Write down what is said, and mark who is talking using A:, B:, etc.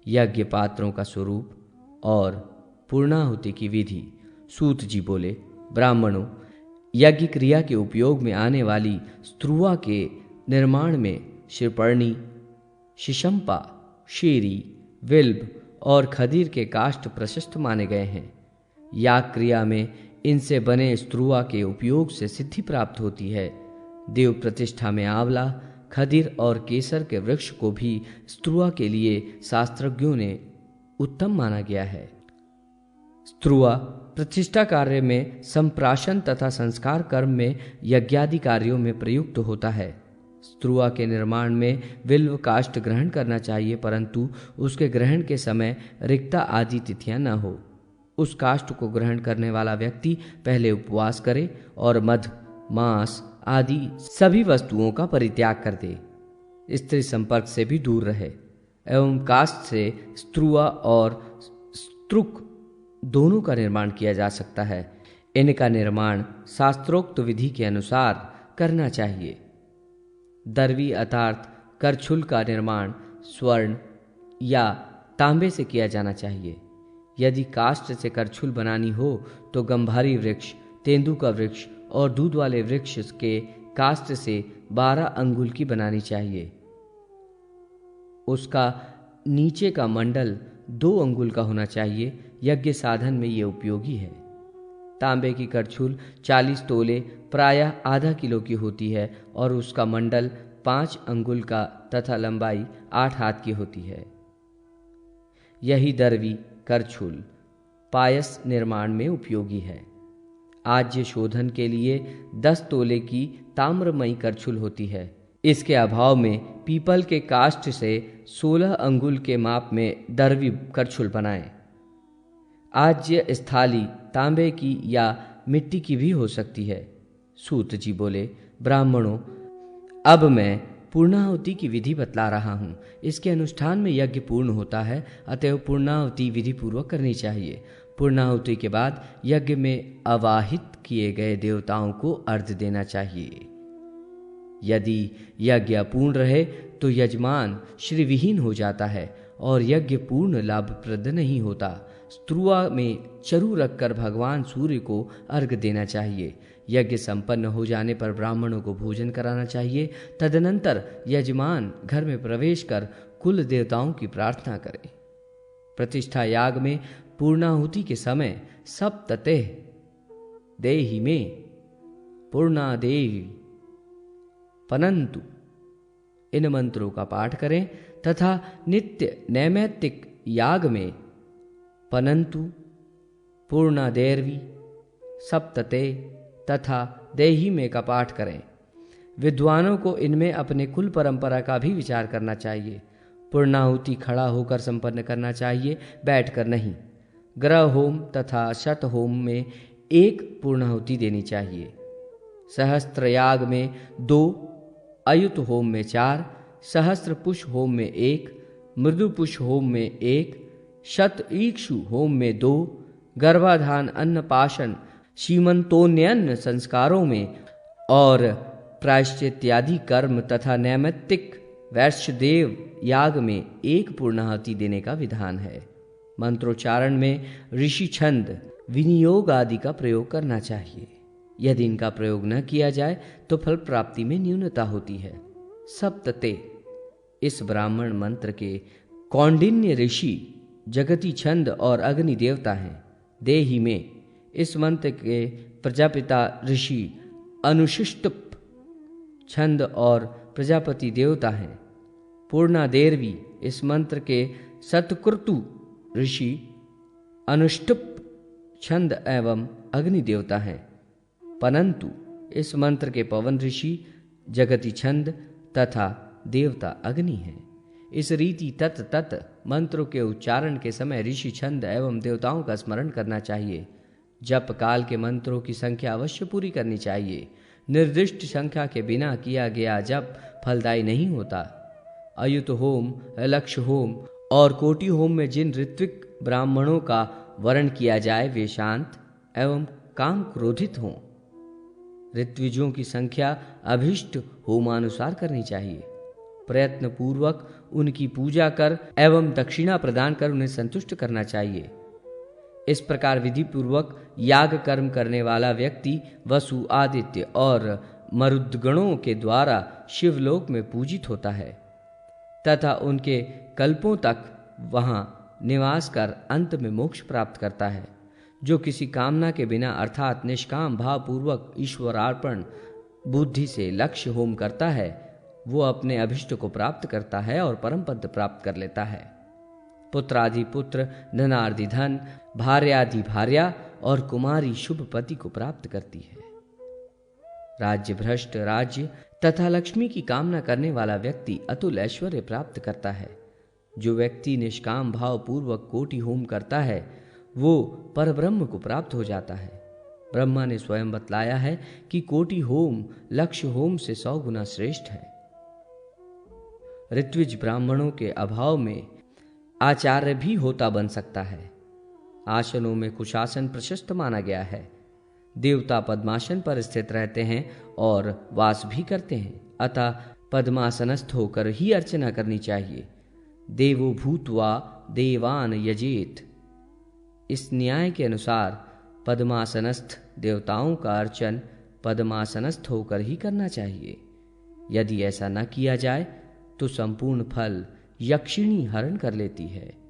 A: यज्ञ पात्रों का स्वरूप और पूर्णाहुति की विधि। सूत जी बोले, ब्राह्मणों, यज्ञ क्रिया के उपयोग में आने वाली स्त्रुआ के निर्माण में शिरपर्णी, शिशंपा, शेरी, विल्ब और खदीर के काष्ठ प्रशस्त माने गए हैं। याग क्रिया में इनसे बने स्त्रुआ के उपयोग से सिद्धि प्राप्त होती है। देव प्रतिष्ठा में आंवला, खदीर और केसर के वृक्ष को भी स्त्रुआ के लिए शास्त्रज्ञों ने उत्तम माना गया है। स्त्रुआ प्रतिष्ठा कार्य में संप्राशन तथा संस्कार कर्म में यज्ञादि कार्यों में प्रयुक्त होता है। स्त्रुआ के निर्माण में विल्व काष्ठ ग्रहण करना चाहिए, परंतु उसके ग्रहण के समय रिक्ता आदि तिथियां न हो। उस काष्ठ को ग्रहण करने वाला व्यक्ति पहले उपवास करे और मध, मांस आदि सभी वस्तुओं का परित्याग कर दे। स्त्री संपर्क से भी दूर रहे एवं काष्ठ से स्त्रुआ और स्त्रुक दोनों का निर्माण किया जा सकता है। इनका निर्माण शास्त्रोक्त विधि के अनुसार करना चाहिए। दर्वी अर्थात करछुल का निर्माण स्वर्ण या तांबे से किया जाना चाहिए। यदि काष्ठ से करछुल बनानी हो तो गंभारी वृक्ष, तेंदू का वृक्ष और दूध वाले वृक्ष के काष्ठ से 12 अंगुल की बनानी चाहिए। उसका नीचे का मंडल 2 अंगुल का होना चाहिए। यज्ञ साधन में ये उपयोगी है। तांबे की करछुल 40 तोले प्रायः आधा किलो की होती है और उसका मंडल 5 अंगुल का तथा लंबाई 8 हाथ की होती है। यही दर्वी करछुल पायस निर्माण में उपयोगी है। आज्य शोधन के लिए 10 तोले की ताम्रमयी करछुल होती है। इसके अभाव में पीपल के काष्ठ से 16 अंगुल के माप में दर्वी करछुल बनाएं। आज्य स्थाली तांबे की या मिट्टी की भी हो सकती है। सूत जी बोले, ब्राह्मणों, अब मैं पूर्णाहुति की विधि बतला रहा हूँ। इसके अनुष्ठान में यज्ञ पूर्ण होता है, अतएव पूर्णाहुति विधि पूर्वक करनी चाहिए। पूर्णाहुति के बाद यज्ञ में अवाहित किए गए देवताओं को अर्घ्य देना चाहिए। यदि यज्ञ अपूर्ण रहे तो यजमान श्रीविहीन हो जाता है और यज्ञ पूर्ण लाभप्रद नहीं होता। स्त्रुआ में चरु रखकर भगवान सूर्य को अर्घ्य देना चाहिए। यज्ञ संपन्न हो जाने पर ब्राह्मणों को भोजन कराना चाहिए। तदनंतर यजमान घर में प्रवेश कर कुल देवताओं की प्रार्थना करे। प्रतिष्ठा याग में पूर्णाहुति के समय सप्ततेः देहि मे पूर्णादेहि पनन्तु इन मंत्रों का पाठ करें तथा नित्य नैमित्तिक याग में पनन्तु, पूर्णादेर्वी, सप्तते तथा देहि में का पाठ करें। विद्वानों को इनमें अपने कुल परंपरा का भी विचार करना चाहिए। पूर्णाहुति खड़ा होकर संपन्न करना चाहिए, बैठकर नहीं। ग्रह होम तथा शत होम में 1 पूर्णाहुति देनी चाहिए। सहस्त्र याग में 2, अयुत होम में 4, सहस्त्र पुष होम में 1, मृदु पुष होम में 1, शत ईक्षु होम में 2, गर्भाधान, अन्नपाशन, सीमंतोन्यन संस्कारों में और प्रायश्चित्यादि कर्म तथा नैमित्तिक वैश्यदेव याग में 1 पूर्णाहुति देने का विधान है। मंत्रोच्चारण में ऋषि छंद, विनियोग आदि का प्रयोग करना चाहिए। यदि इनका प्रयोग न किया जाए तो फल प्राप्ति में न्यूनता होती है। सप्तते इस ब्राह्मण मंत्र के कौंडिन्य ऋषि जगती छंद और अग्नि देवता हैं। देहि में इस मंत्र के प्रजापिता ऋषि अनुशिष्टुप छंद और प्रजापति देवता हैं। पूर्णादेर्वी इस मंत्र के सतकृतु ऋषि अनुष्टुप छंद एवं अग्नि देवता हैं। पनन्तु इस मंत्र के पवन ऋषि जगती छंद तथा देवता अग्नि हैं। इस रीति तत मंत्रों के उच्चारण के समय ऋषि छंद एवं देवताओं का स्मरण करना चाहिए। जप काल के मंत्रों की संख्या अवश्य पूरी करनी चाहिए। निर्दिष्ट संख्या के बिना किया गया जप फलदायी नहीं होता। अयुत होम, लक्ष्य होम और कोटि होम में जिन ऋत्विक ब्राह्मणों का वर्ण किया जाए वे शांत एवं काम क्रोधित हों। ऋत्विजों की संख्या अभिष्ट होमानुसार करनी चाहिए। प्रयत्न पूर्वक उनकी पूजा कर एवं दक्षिणा प्रदान कर उन्हें संतुष्ट करना चाहिए। इस प्रकार विधि पूर्वक याग कर्म करने वाला व्यक्ति वसु, आदित्य और मरुद्गणों के द्वारा शिवलोक में पूजित होता है तथा उनके कल्पों तक वहां निवास कर अंत में मोक्ष प्राप्त करता है। जो किसी कामना के बिना अर्थात निष्काम भाव पूर्वक ईश्वरार्पण बुद्धि से लक्ष्य होम करता है, वो अपने अभिष्ट को प्राप्त करता है और परम पद प्राप्त कर लेता है। पुत्रादि पुत्र, धनादि धन, भार्यादि भार्या और कुमारी शुभ पति को प्राप्त करती है। राज्य भ्रष्ट राज्य तथा लक्ष्मी की कामना करने वाला व्यक्ति अतुल ऐश्वर्य प्राप्त करता है। जो व्यक्ति निष्काम भाव पूर्वक कोटि होम करता है वो परब्रह्म को प्राप्त हो जाता है। ब्रह्मा ने स्वयं बतलाया है कि कोटि होम लक्ष्य होम से 100 गुना श्रेष्ठ है। ऋत्विज ब्राह्मणों के अभाव में आचार्य भी होता बन सकता है। आसनों में कुशासन प्रशस्त माना गया है। देवता पद्मासन पर स्थित रहते हैं और वास भी करते हैं, अतः पद्मासनस्थ होकर ही अर्चना करनी चाहिए। देवो भूत्वा देवान यजेत। इस न्याय के अनुसार पद्मासनस्थ देवताओं का अर्चन पद्मासनस्थ होकर ही करना चाहिए। यदि ऐसा न किया जाए तो संपूर्ण फल यक्षिणी हरण कर लेती है।